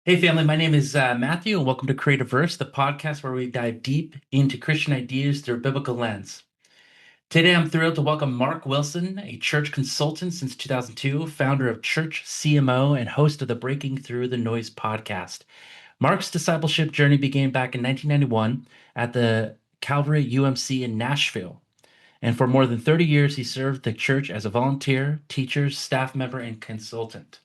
Hey, family, my name is Matthew, and welcome to Createdverse, the podcast where we dive deep into Christian ideas through a biblical lens. Today, I'm thrilled to welcome Mark Wilson, a church consultant since 2002, founder of ChurchCMO, and host of the Breaking Through the Noise podcast. Mark's discipleship journey began back in 1991 at the Calvary UMC in Nashville. And for more than 30 years, he served the church as a volunteer, teacher, staff member, and consultant.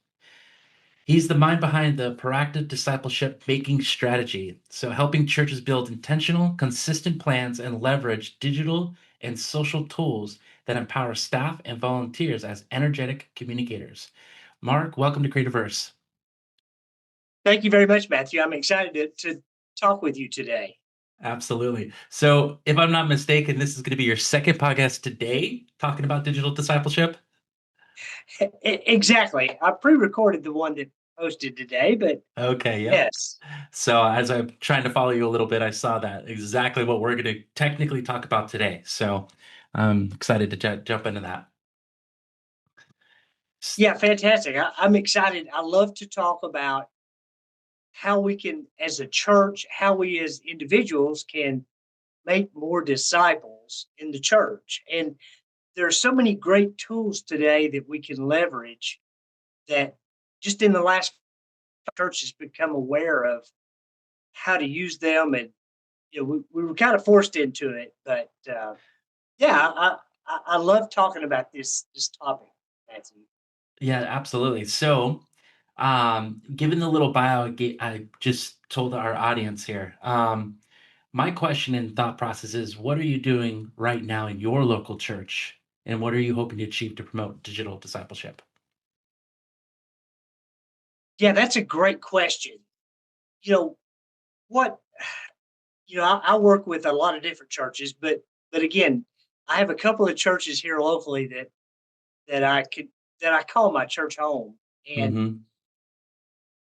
He's the mind behind the proactive discipleship making strategy. So, helping churches build intentional, consistent plans and leverage digital and social tools that empower staff and volunteers as energetic communicators. Mark, welcome to Createdverse. Thank you very much, Matthew. I'm excited to talk with you today. Absolutely. So, if I'm not mistaken, this is going to be your second podcast today talking about digital discipleship. Exactly. I pre-recorded the one that posted today, but Okay, yep. yes. So, as I'm trying to follow you a little bit, I saw that exactly what we're going to technically talk about today. So, I'm excited to jump into that. S- Yeah, fantastic. I'm excited. I love to talk about how we can, as a church, how we as individuals can make more disciples in the church. And there are so many great tools today that we can leverage that just in the last church has become aware of how to use them. And we were kind of forced into it, but yeah, I love talking about this topic, Matthew. Yeah, absolutely. So, given the little bio I just told our audience here, my question and thought process is, what are you doing right now in your local church, and what are you hoping to achieve to promote digital discipleship? Yeah, that's a great question. You know what? I work with a lot of different churches, but again, I have a couple of churches here locally that I could that I call my church home. And Mm-hmm.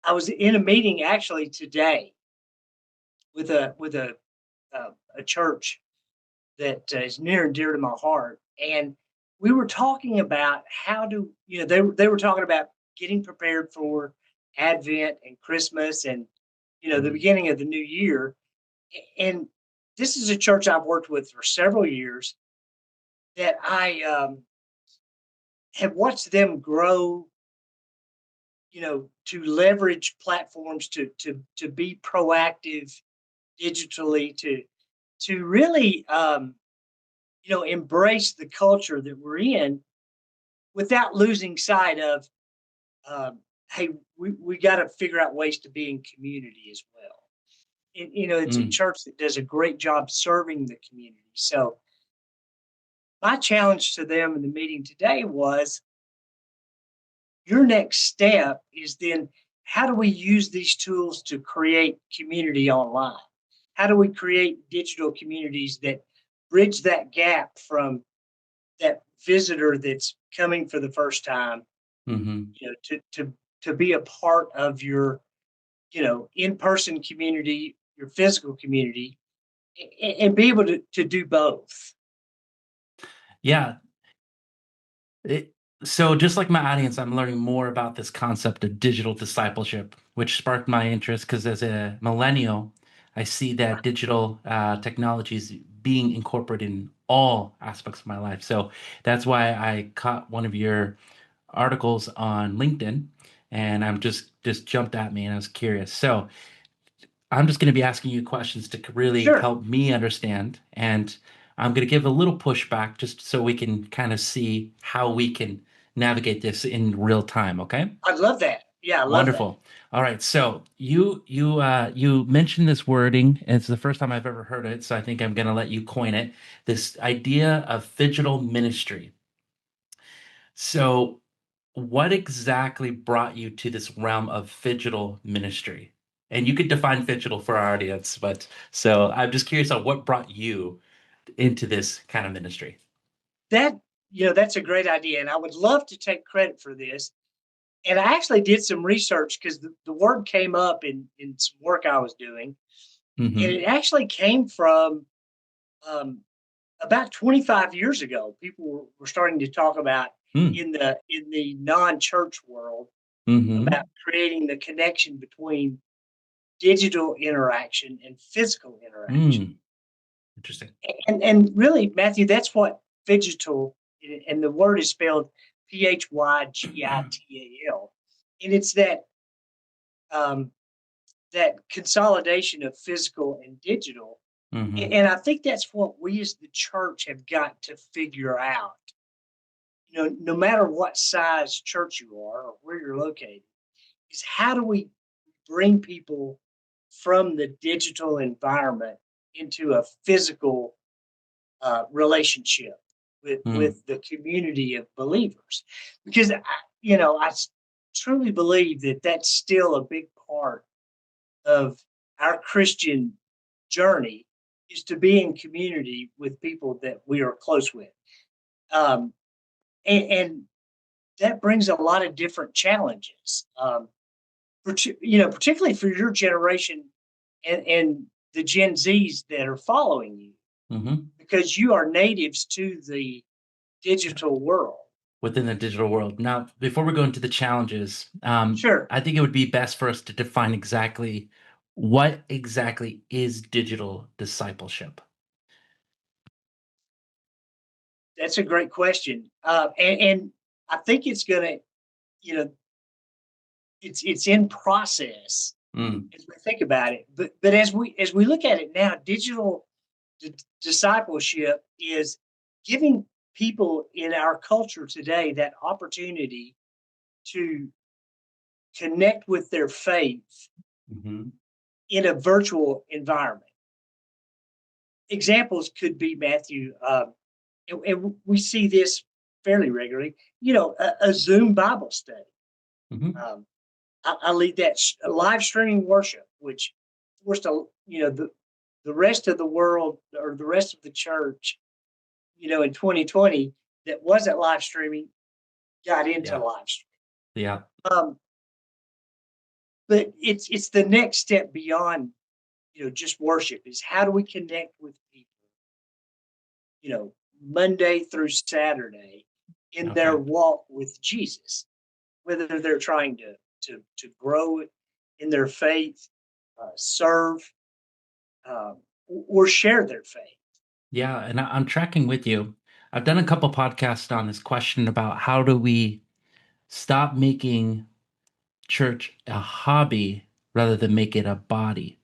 I was in a meeting actually today with a church that is near and dear to my heart. And we were talking about how to, they were talking about getting prepared for Advent and Christmas and, the Mm-hmm. beginning of the new year. And this is a church I've worked with for several years that I have watched them grow, to leverage platforms to be proactive digitally, to really, embrace the culture that we're in without losing sight of, hey, we got to figure out ways to be in community as well. And, it's a Mm. church that does a great job serving the community. So my challenge to them in the meeting today was your next step is then how do we use these tools to create community online? How do we create digital communities that bridge that gap from that visitor that's coming for the first time, Mm-hmm. to be a part of your, in-person community, your physical community, and be able to do both. Yeah. It, so, just like my audience, I'm learning more about this concept of digital discipleship, which sparked my interest because as a millennial, I see that digital technology is being incorporated in all aspects of my life. So that's why I caught one of your articles on LinkedIn, and I'm just jumped at me, and I was curious. So I'm just going to be asking you questions to really Sure. help me understand, and I'm going to give a little pushback just so we can kind of see how we can navigate this in real time, okay? I love that. Yeah, I love that. Wonderful. All right. So you mentioned this wording, and it's the first time I've ever heard it, so I think I'm going to let you coin it. This idea of phygital ministry. So what exactly brought you to this realm of phygital ministry? And you could define phygital for our audience, but so I'm just curious on what brought you into this kind of ministry. That, that's a great idea. And I would love to take credit for this. And I actually did some research because the word came up in some work I was doing. And Hmm. it actually came from um, about 25 years ago. People were starting to talk about Mm. in the non-church world. Mm-hmm. about creating the connection between digital interaction and physical interaction. Mm. Interesting. And really, Matthew, that's what phygital, and the word is spelled Phygital, and it's um, that consolidation of physical and digital. Mm-hmm. And I think that's what we as the church have got to figure out. No matter what size church you are or where you're located, is how do we bring people from the digital environment into a physical relationship Mm. with the community of believers? Because I truly believe that that's still a big part of our Christian journey, is to be in community with people that we are close with. Um, and that brings a lot of different challenges. Particularly for your generation and the Gen Zs that are following you, Mm-hmm. because you are natives to the Yeah. digital world. Within the digital world. Now, before we go into the challenges, Sure, I think it would be best for us to define exactly what exactly is digital discipleship. that's a great question, and I think it's gonna, you know, it's in process Mm. as we think about it. But as we look at it now, digital discipleship is giving people in our culture today that opportunity to connect with their faith Mm-hmm. in a virtual environment. Examples could be, Matthew, and we see this fairly regularly. A Zoom Bible study. Mm-hmm. Um, I lead that live streaming worship, which forced the rest of the world, or the rest of the church, in 2020, that wasn't live streaming, got into Yeah. live streaming. Yeah. Um, but it's the next step beyond just worship, is how do we connect with people, you know, Monday through Saturday in their Okay. walk with Jesus, whether they're trying to grow in their faith, serve, or share their faith. Yeah, and I'm tracking with you. I've done a couple podcasts on this question about how do we stop making church a hobby rather than make it a body.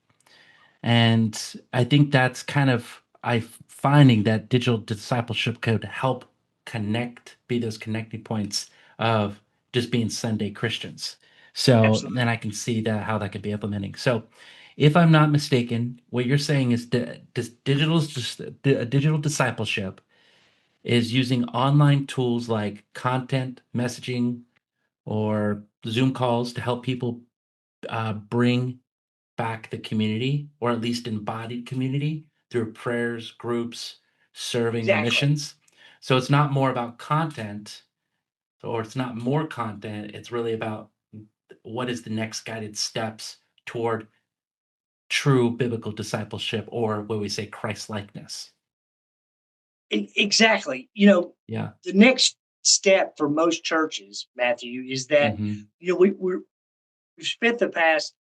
And I think that's kind of I finding that digital discipleship could help connect, be those connecting points of just being Sunday Christians. So Absolutely. then I can see that how that could be implementing. So if I'm not mistaken, what you're saying is digital discipleship is using online tools like content, messaging, or Zoom calls to help people bring back the community, or at least embodied community, through prayers, groups, serving, or Exactly. missions. So it's not more about content, or it's not more content. It's really about what is the next guided steps toward true biblical discipleship, or what we say Christ likeness. Exactly. Yeah. The next step for most churches, Matthew, is that Hmm. we've spent the past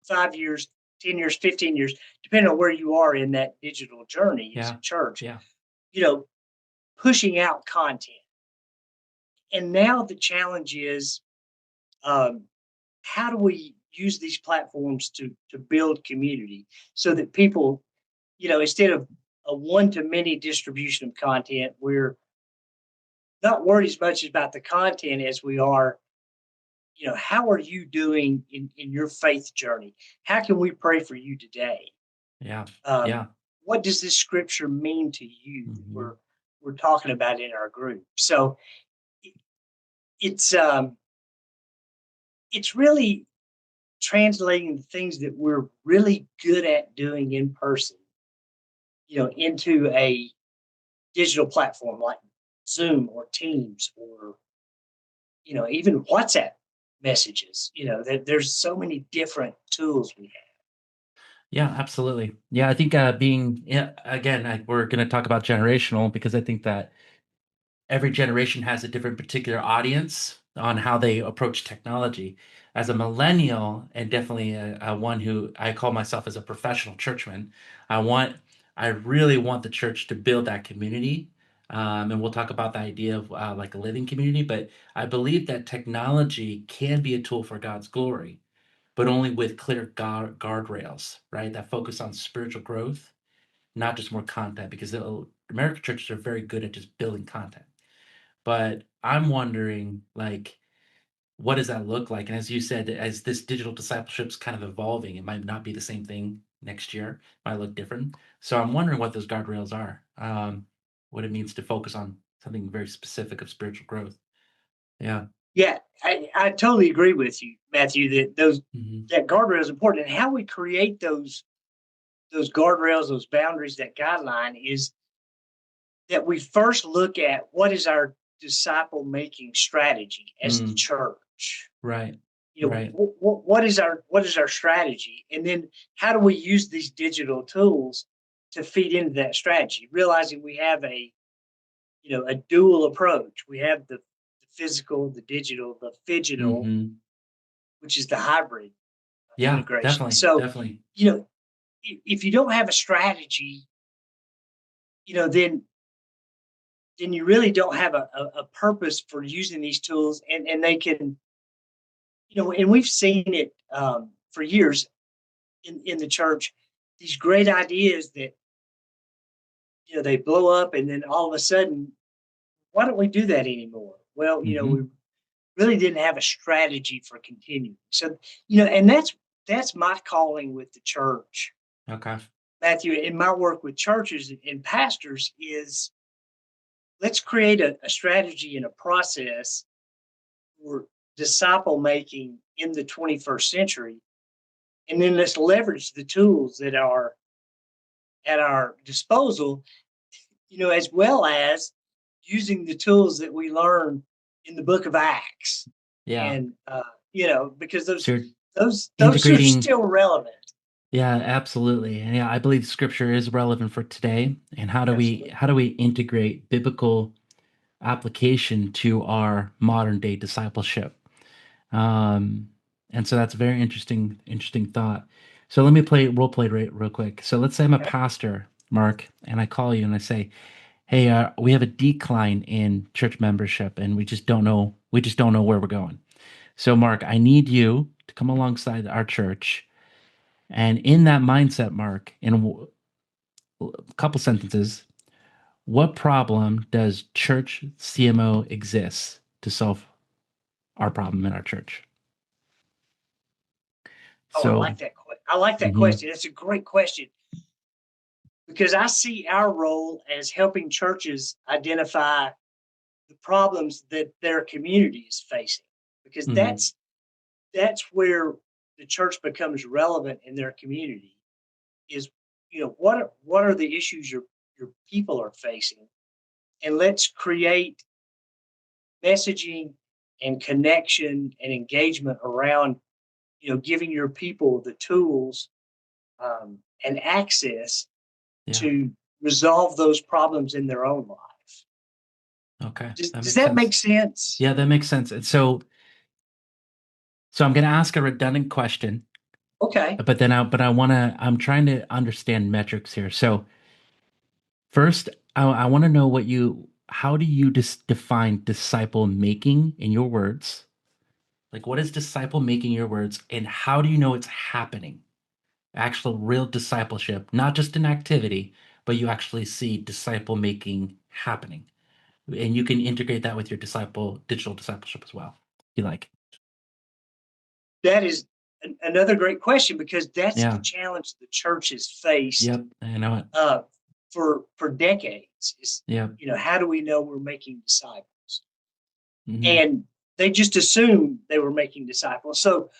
5 years, 10 years, 15 years, depending on where you are in that digital journey as a Yeah. church, Yeah. you know, pushing out content. And now the challenge is, um, how do we use these platforms to build community, so that people, instead of a one to many distribution of content, we're not worried as much about the content as we are, how are you doing in your faith journey? How can we pray for you today? Yeah. Um, Yeah. what does this scripture mean to you that Hmm. we're talking about in our group? So it's um, it's really translating the things that we're really good at doing in person, into a digital platform like Zoom or Teams, or even WhatsApp messages. That there's so many different tools we have. Yeah, absolutely. Yeah, I think being, yeah, again, we're going to talk about generational because I think that every generation has a different particular audience on how they approach technology. As a millennial, and definitely a one who I call myself as a professional churchman, I want, I really want the church to build that community. And we'll talk about the idea of like a living community, but I believe that technology can be a tool for God's glory, but only with clear guardrails, right? That focus on spiritual growth, not just more content, because American churches are very good at just building content. But I'm wondering, like, what does that look like? And as you said, as this digital discipleship's kind of evolving, it might not be the same thing next year, it might look different. So I'm wondering what those guardrails are, what it means to focus on something very specific of spiritual growth. Yeah. Yeah, I totally agree with you, Matthew, that Hmm. that guardrail is important. And how we create those guardrails, those boundaries, that guideline is that we first look at what is our disciple making strategy as the Mm, church. right. You know, Right. what is our strategy, and then how do we use these digital tools to feed into that strategy? Realizing we have a dual approach. We have the physical, the digital, the phygital, Hmm. which is the hybrid Yeah, integration. definitely. So, Definitely. you know, if you don't have a strategy, then you really don't have a purpose for using these tools, and they can, and we've seen it for years in the church, these great ideas that, they blow up, and then all of a sudden, why don't we do that anymore? Well, we Hmm. really didn't have a strategy for continuing. So, and that's my calling with the church, Okay. Matthew, in my work with churches and pastors is let's create a strategy and a process for disciple making in the 21st century. And then let's leverage the tools that are at our disposal, as well as using the tools that we learn in the book of Acts. Yeah. And, because those, So you're those, those are integrating. still relevant. Yeah, absolutely. And yeah, I believe scripture is relevant for today. And Absolutely. how do we integrate biblical application to our modern day discipleship? Um, and so that's a very interesting thought. So let me play role play real quick. So let's say I'm a Okay. pastor, Mark, and I call you and I say, "Hey, we have a decline in church membership, and we just don't know where we're going." So, Mark, I need you to come alongside our church, and in that mindset, Mark, in a couple sentences, what problem does church CMO exist to solve our problem in our church? Oh, I So, like that. I like that mhm, question. It's a great question because I see our role as helping churches identify the problems that their community is facing, because mhm, that's where the church becomes relevant in their community. Is what are the issues your people are facing, and let's create messaging and connection and engagement around giving your people the tools and access yeah, to resolve those problems in their own life. okay, that Does makes that sense. make sense? Yeah, that makes sense. And so I'm going to ask a redundant question, Okay. but I'm trying to understand metrics here. So first, I want to know how do you define disciple making in your words? Like, what is disciple making in your words, and how do you know it's happening? Actual real discipleship, not just an activity, but you actually see disciple making happening. And you can integrate that with your digital discipleship as well, if you like. That is another great question, because that's the Yeah. challenge the church has faced Yep. I know it. uh, for decades. Is Yep. how do we know we're making disciples? Hmm. And they just assume they were making disciples. So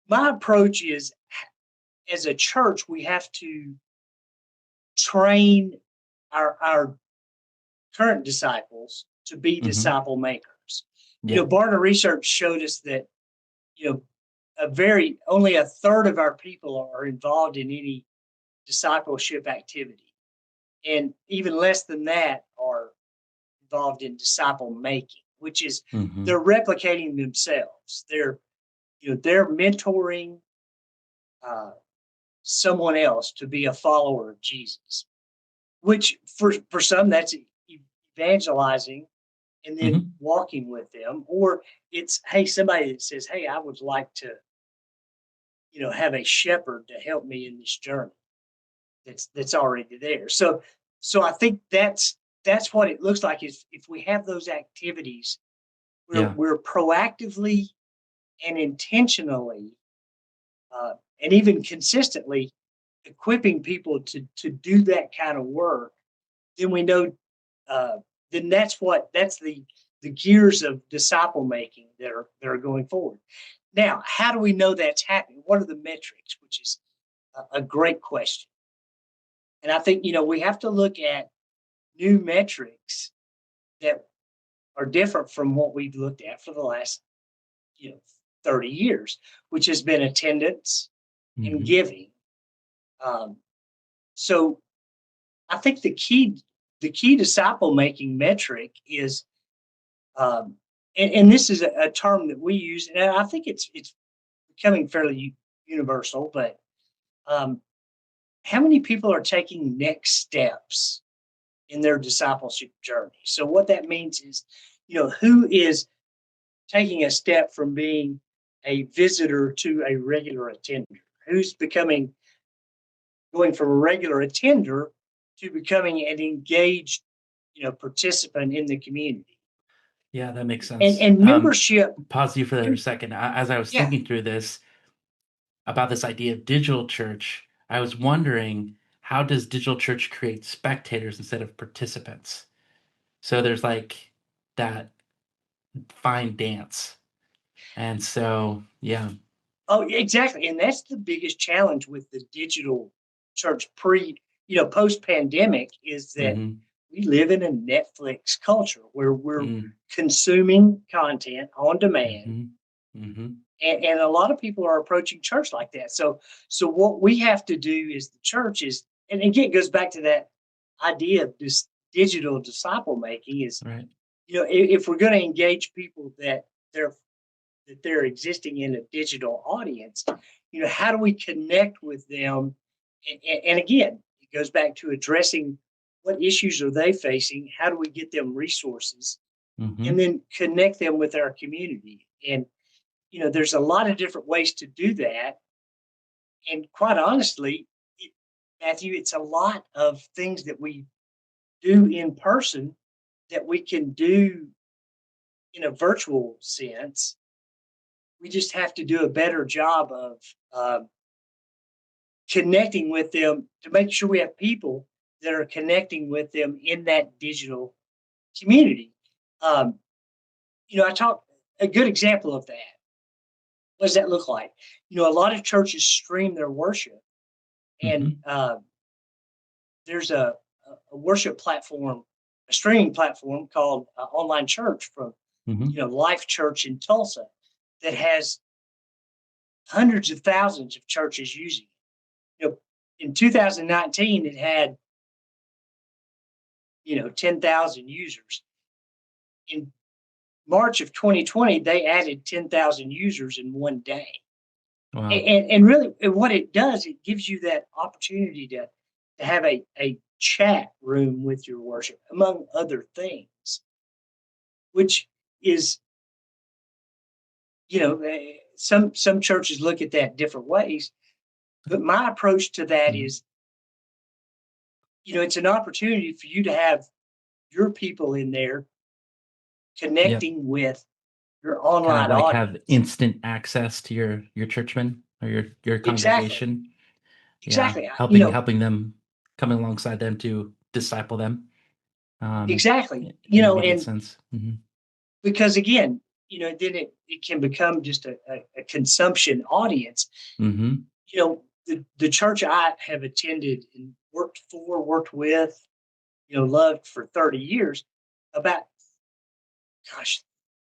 my approach is, as a church, we have to train our current disciples to be Hmm. disciple makers. Yep. Barna research showed us that you know only a third of our people are involved in any discipleship activity, and even less than that are involved in disciple making. which is Mm-hmm. they're replicating themselves. They're mentoring uh, someone else to be a follower of Jesus, which for some that's evangelizing and then Mm-hmm. walking with them, or it's, hey, somebody that says, hey, I would like to, have a shepherd to help me in this journey that's already there. So I think that's what it looks like, is if we have those activities where Yeah. we're proactively and intentionally and even consistently equipping people to do that kind of work, then we know uh, then that's the gears of disciple making that are going forward. Now, how do we know that's happening? What are the metrics? Which is a great question. And I think we have to look at new metrics that are different from what we've looked at for the last you know 30 years, which has been attendance and Mm-hmm. giving. Um, so I think the key disciple making metric is, um, and this is a term that we use, and I think it's becoming fairly universal. But how many people are taking next steps in their discipleship journey? So what that means is, who is taking a step from being a visitor to a regular attender? Who's going from a regular attender to becoming an engaged, participant in the community? Yeah, that makes And sense. and membership, Pause you for there a second. As I was yeah. thinking through this about this idea of digital church, I was wondering, how does digital church create spectators instead of participants? So there's like that fine dance. And so, yeah. Oh, exactly. And that's the biggest challenge with the digital church post pandemic, is that Mm-hmm. we live in a Netflix culture where we're Mm-hmm. consuming content on demand. Mm-hmm. Mm-hmm. And a lot of people are approaching church like that. So what we have to do is the church is, and again, it goes back to that idea of this digital disciple making is, Right. if we're going to engage people they're that they're existing in a digital audience, how do we connect with them? And again, it goes back to addressing what issues are they facing? How do we get them resources? And Mm-hmm. then connect them with our community. And, there's a lot of different ways to do that. And quite honestly, Matthew, it's a lot of things that we do in person that we can do in a virtual sense. We just have to do a better job of uh, connecting with them to make sure we have people that are connecting with them in that digital community. Um, I talk a good example of that. What does that look like? A lot of churches stream their worship, and Mm-hmm. there's a worship platform, a streaming platform called Online Church from Mm-hmm. Life Church in Tulsa, that has hundreds of thousands of churches using it. In 2019, it had 10,000 users. In March of 2020, they added 10,000 users in one day. Wow. And really, what it does, it gives you that opportunity to have a chat room with your worship, among other things, which is, some churches look at that different ways. But my approach to that Mm-hmm. is, it's an opportunity for you to have your people in there Yeah. connecting with your Kind of online like have audience. instant access to your churchmen or your Exactly. congregation. Yeah. Exactly. Helping them, coming alongside them to disciple them. Exactly. In immediate And sense. Mm-hmm. because again, then it can become just a consumption audience. Mm-hmm. The church I have attended and worked with, loved for 30 years, about, gosh,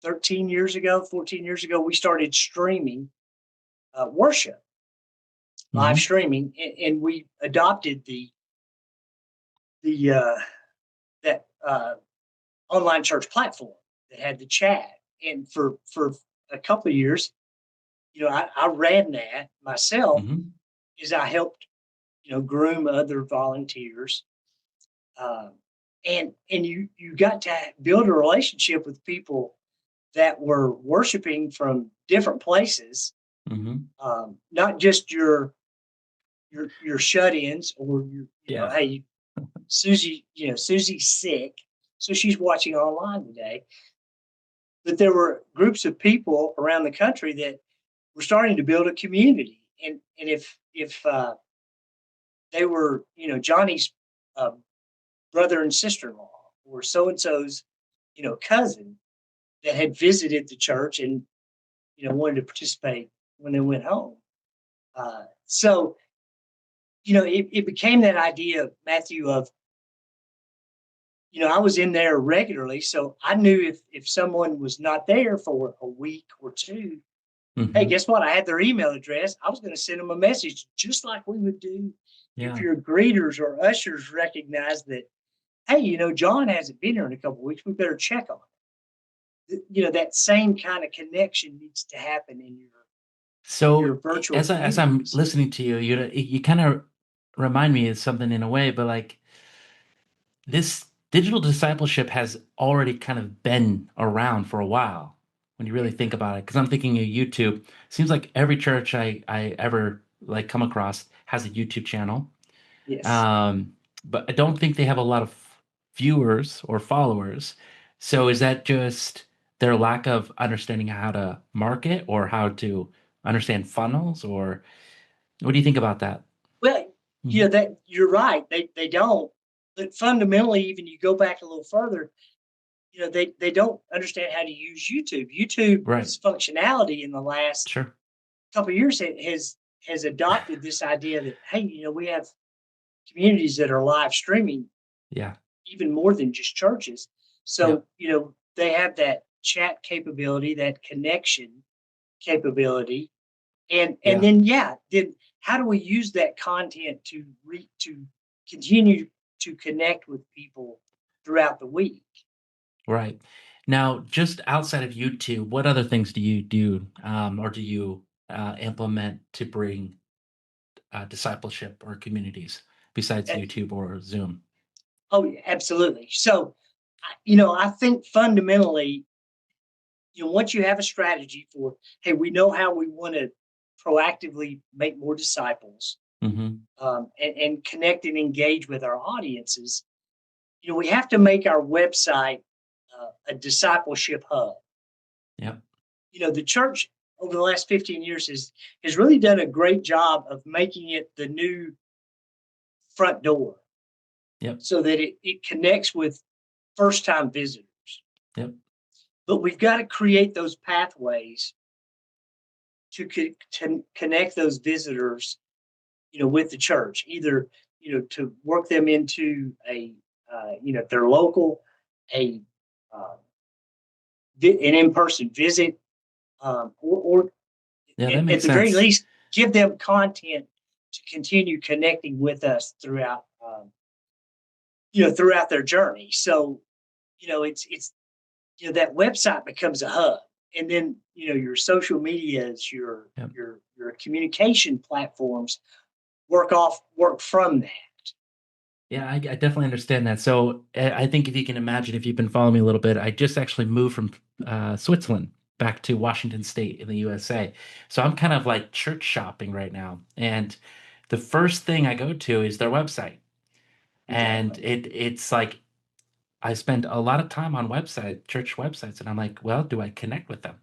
13 years ago, 14 years ago, we started streaming worship, live Mm-hmm. streaming, and we adopted the that online church platform that had the chat. And for a couple of years, I ran that myself Hmm. as I helped, groom other volunteers. Um, and you got to build a relationship with people that were worshiping from different places, Hmm. not just your shut-ins or Yeah. hey, Susie's sick, so she's watching online today. But there were groups of people around the country that were starting to build a community, and if they were, Johnny's uh, brother and sister-in-law, or so and so's, cousin that had visited the church and wanted to participate when they went home. So it became that idea, Matthew, of I was in there regularly, so I knew if someone was not there for a week or two, hey, Hmm. guess what? I had their email address. I was going to send them a message just like we would do if Yeah. your greeters or ushers recognize that, hey, John hasn't been here in a couple of weeks. We better check on him. That same kind of connection needs to happen in your So virtual as I'm communities. listening to you, you kind of remind me of something in a way, but like this digital discipleship has already kind of been around for a while when you really think about it. Because I'm thinking of YouTube. Seems like every church I ever like come across has a YouTube channel. Yes. Um, but I don't think they have a lot of viewers or followers. So is that just their lack of understanding how to market or how to understand funnels, or what do you think about that? Well, Mhm. that you're right. They don't. But fundamentally, even you go back a little further, they don't understand how to use YouTube. Right. YouTube's functionality in the last Sure. couple of years has adopted this idea that, hey, we have communities that are live streaming Yeah. even more than just churches. Yep. So, they have that chat capability, that connection capability. And Yeah. then, yeah, then how do we use that content to continue to connect with people throughout the week? Right. Now, just outside of YouTube, what other things do you do, or do you implement to bring discipleship or communities besides Uh, YouTube or Zoom? Oh, yeah, absolutely. So, I think fundamentally, once you have a strategy for, hey, we know how we want to proactively make more disciples, Hmm. and connect and engage with our audiences, we have to make our website a discipleship hub. Yep. The church over the last 15 years has really done a great job of making it the new front door Yep. so that it connects with first time visitors. Yep. But we've got to create those pathways to connect those visitors, with the church, either, to work them into if they're local, a uh, an in-person visit, or Yeah, that at makes the very sense. least, give them content to continue connecting with us throughout, throughout their journey. So, it's that website becomes a hub, and then your social medias, Yep. your communication platforms work from that. Yeah, I definitely understand that. So I think if you can imagine, if you've been following me a little bit, I just actually moved from Switzerland back to Washington State in the USA. So I'm kind of like church shopping right now. And the first thing I go to is their website. And Exactly. it's like I spend a lot of time on church websites, and I'm like, well, do I connect with them?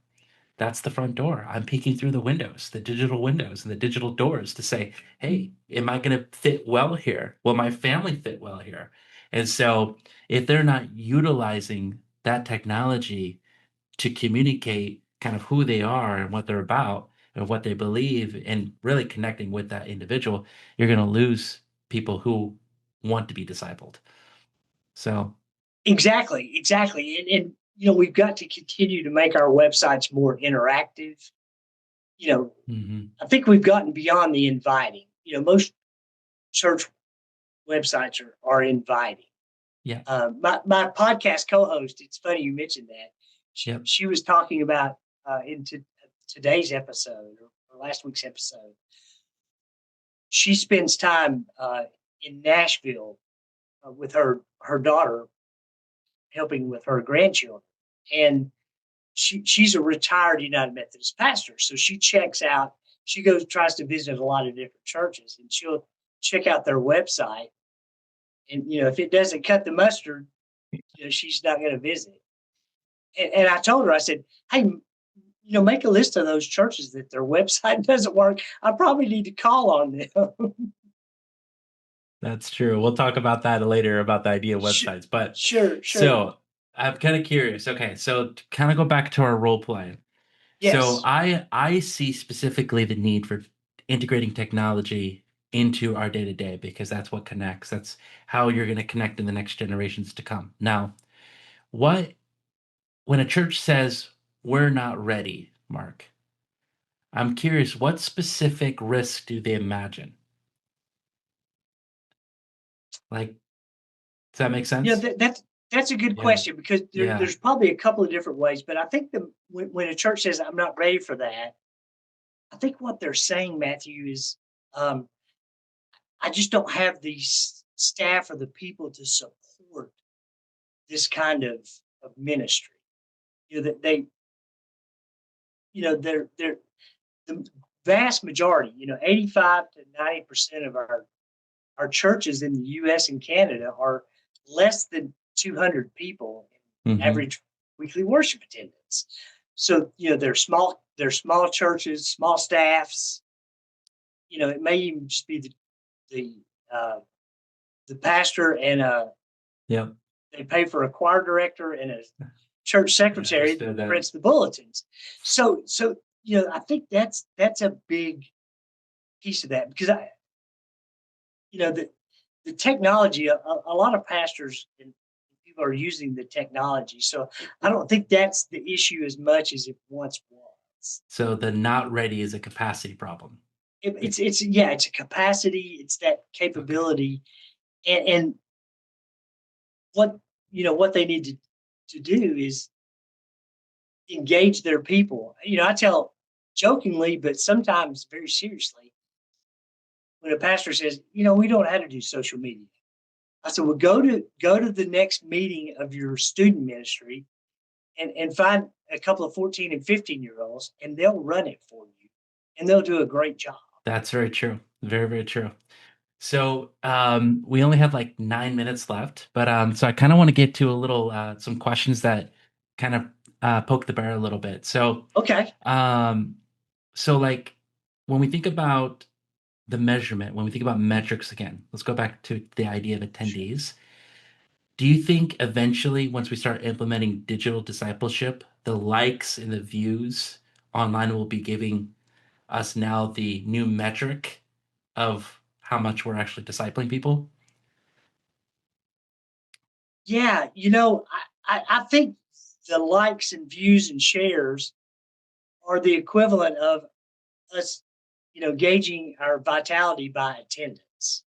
That's the front door. I'm peeking through the windows, the digital windows and the digital doors to say, hey, am I going to fit well here? Will my family fit well here? And so if they're not utilizing that technology to communicate kind of who they are and what they're about and what they believe and really connecting with that individual, you're going to lose people who want to be discipled. So, Exactly, and we've got to continue to make our websites more interactive. You know, mhm. I think we've gotten beyond the inviting. Most church websites are inviting. Yeah. My podcast co-host. It's funny you mentioned that. Yep. she was talking about today's episode or last week's episode. She spends time in Nashville with her daughter, helping with her grandchildren, and she's a retired United Methodist pastor. So she checks out. She tries to visit a lot of different churches, and she'll check out their website. And if it doesn't cut the mustard, she's not going to visit. And I told her, I said, hey, make a list of those churches that their website doesn't work. I probably need to call on them. That's true. We'll talk about that later about the idea of websites. But Sure. so I'm kind of curious. Okay, so to kind of go back to our role play. So Yes. I see specifically the need for integrating technology into our day to day because that's what connects. That's how you're going to connect in the next generations to come. Now, what when a church says we're not ready, Mark, I'm curious, what specific risk do they imagine? Like, does that make Yeah, sense? that's a good Yeah. question because Yeah. there's probably a couple of different ways. But I think when a church says I'm not ready for that, I think what they're saying, Matthew, is um, I just don't have the staff or the people to support this kind of ministry. That they're the vast majority. 85 to 90% of our churches in the U.S. and Canada are less than 200 people in Hmm. average weekly worship attendance. So they're small churches, small staffs. It may even just be the uh, the pastor and Yep. they pay for a choir director and a church Yeah, secretary understood that that. prints the bulletins. So I think that's a big piece of that because the technology. A lot of pastors and people are using the technology, so I don't think that's the issue as much as it once was. So the not ready is a capacity problem. It's a capacity, it's that Okay. capability, and what they need to do is engage their people. I tell jokingly, but sometimes very seriously, when a pastor says, we don't know how to do social media. I said, well, go to the next meeting of your student ministry and find a couple of 14 and 15-year-olds, and they'll run it for you, and they'll do a great job. That's very true. Very, very true. So we only have like 9 minutes left, but so I kind of want to get to a little some questions that kind of poke the bear a little bit. Okay. Um, so like when we think about the measurement, when we think about metrics again, let's go back to the idea of Sure. attendees. Do you think eventually, once we start implementing digital discipleship, the likes and the views online will be giving us now the new metric of how much we're actually discipling people? Yeah, I think the likes and views and shares are the equivalent of us, gauging our vitality by attendance.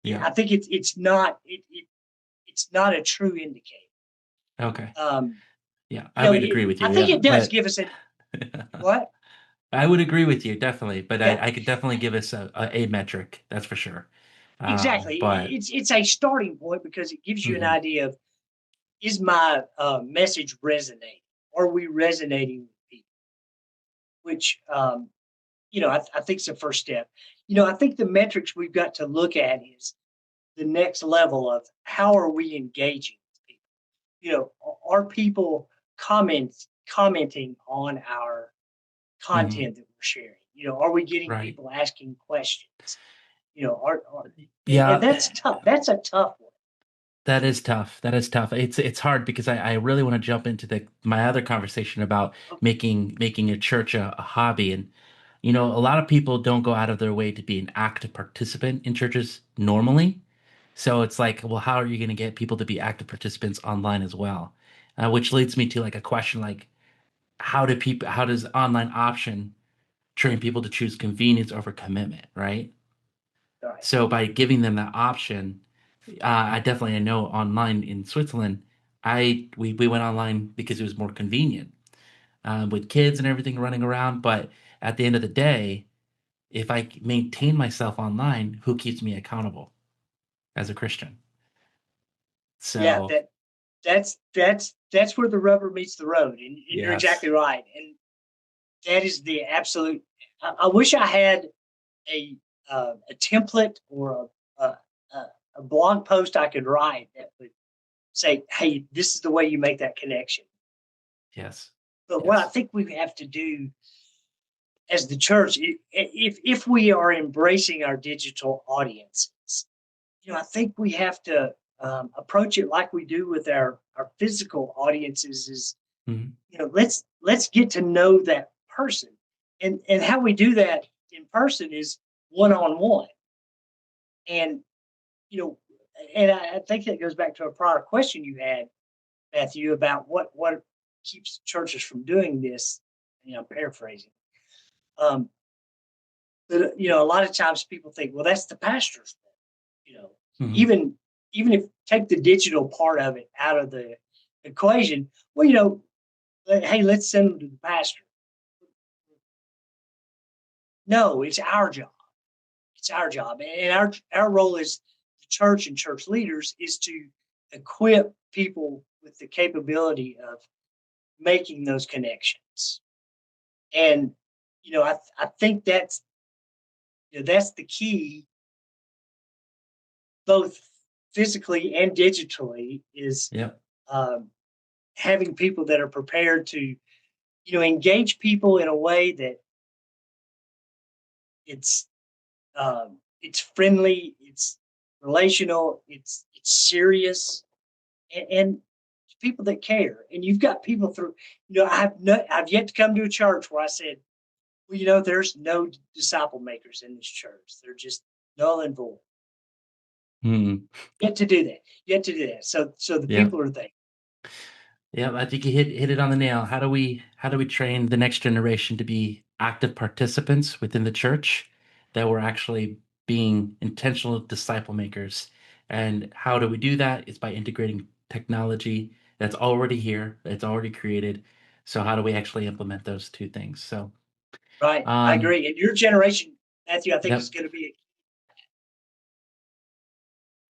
Yeah. I think it's not a true indicator. Okay. Um, Yeah, I would agree with you. I think Yeah, it does but give us a what? I would agree with you definitely. But Yeah, I could definitely give us a metric. That's for sure. exactly. But It's a starting point because it gives you an mhm, idea of, is my message resonating? Are we resonating with people? Which I think is the first step. I think the metrics we've got to look at is the next level of how are we engaging with people? Are people commenting on our mhm, content that we're sharing? Are we getting right. people asking questions? And Yeah, that's tough. That's a tough one. that is tough. That is tough. It's hard because I really want to jump into the my other conversation about making a church a hobby. And a lot of people don't go out of their way to be an active participant in churches normally. So it's like, well, how are you going to get people to be active participants online as well? Which leads me to like a question like, how does online option train people to choose convenience over commitment, right? All right. So by giving them that option, I definitely know online in Switzerland, We went online because it was more convenient, with kids and everything running around. But at the end of the day, if I maintain myself online, who keeps me accountable as a Christian? Yeah, So, that's where the rubber meets the road, and you're yes. exactly right. And that is the absolute. I wish I had a a template or a blog post I could write that would say, "Hey, this is the way you make that connection." Yes. But what I Yes. think we have to do as the church, if we are embracing our digital audiences, I think we have to approach it like we do with our physical audiences. Is Mhm. let's get to know that person, and how we do that in person is one on one, and you know, and I think that goes back to a prior question you had, Matthew, about what keeps churches from doing this. I'm paraphrasing. Um, but a lot of times people think, well, that's the pastor's fault. You know, Mhm. even even if take the digital part of it out of the equation, well, hey, let's send them to the pastor. No, it's our job. It's our job, and our role as the church and church leaders is to equip people with the capability of making those connections. And I think that's the key, both physically and digitally, is Yep. um, having people that are prepared to engage people in a way that it's it's friendly, it's relational, it's serious, and people that care. And you've got people through. I've yet to come to a church where I said, well, there's no disciple makers in this church. They're just null and void. Mhm. Yet to do that. Yet to do that. So the Yep. people are there. Yeah, I think you hit it on the nail. How do we train the next generation to be active participants within the church, that we're actually being intentional disciple makers? And how do we do that? It's by integrating technology that's already here, that's already created. So how do we actually implement those two things? So, Right. I um, agree. And your generation, Matthew, I think is yep. going to be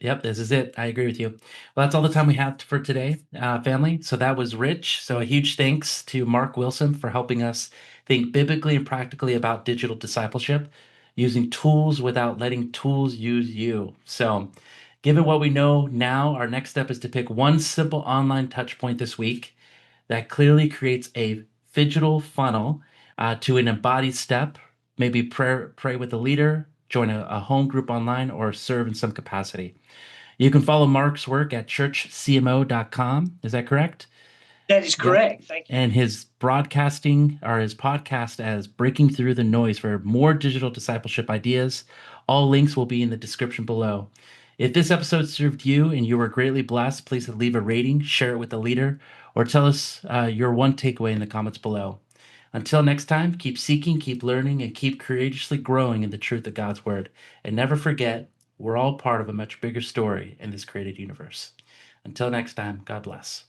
Yep, this is it. I agree with you. Well, that's all the time we have for today, family. So that was rich. So a huge thanks to Mark Wilson for helping us think biblically and practically about digital discipleship, using tools without letting tools use you. So, given what we know now, our next step is to pick one simple online touch point this week that clearly creates a phygital funnel to an embodied step. Maybe pray with a leader, join a home group online, or serve in some capacity. You can follow Mark's work at churchcmo.com. Is that correct? that is Yep. correct. Thank you. And his broadcasting or his podcast as Breaking Through the Noise for more digital discipleship ideas. All links will be in the description below. If this episode served you and you were greatly blessed, please leave a rating, share it with a leader, or tell us your one takeaway in the comments below. Until next time, keep seeking, keep learning, and keep courageously growing in the truth of God's Word. And never forget, we're all part of a much bigger story in this created universe. Until next time, God bless.